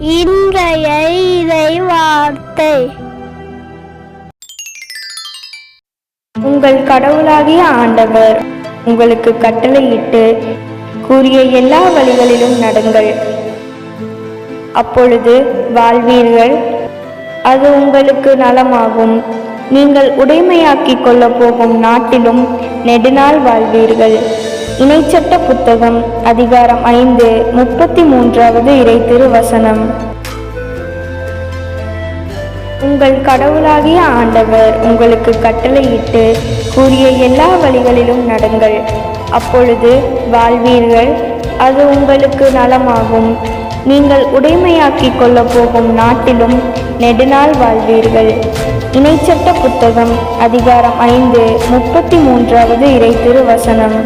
இன்றைய இறை வார்த்தை. உங்கள் கடவுளாகிய ஆண்டவர் உங்களுக்கு கட்டளையிட்டு கூறிய எல்லா வழிகளிலும் நடங்கள், அப்பொழுது வாழ்வீர்கள், அது உங்களுக்கு நலமாகும். நீங்கள் உடைமையாக்கிக் கொள்ள போகும் நாட்டிலும் நெடுநாள் வாழ்வீர்கள். இணைச்சட்ட புத்தகம் அதிகாரம் 5 33வது இறை திருவசனம். உங்கள் கடவுளாகிய ஆண்டவர் உங்களுக்கு கட்டளையிட்டு கூறிய எல்லா வழிகளிலும் நடங்கள், அப்பொழுது வாழ்வீர்கள், அது உங்களுக்கு நலமாகும். நீங்கள் உடைமையாக்கிக் கொள்ள போகும் நாட்டிலும் நெடுநாள் வாழ்வீர்கள். இணைச்சட்ட புத்தகம் அதிகாரம் 5 33வது இறை திருவசனம்.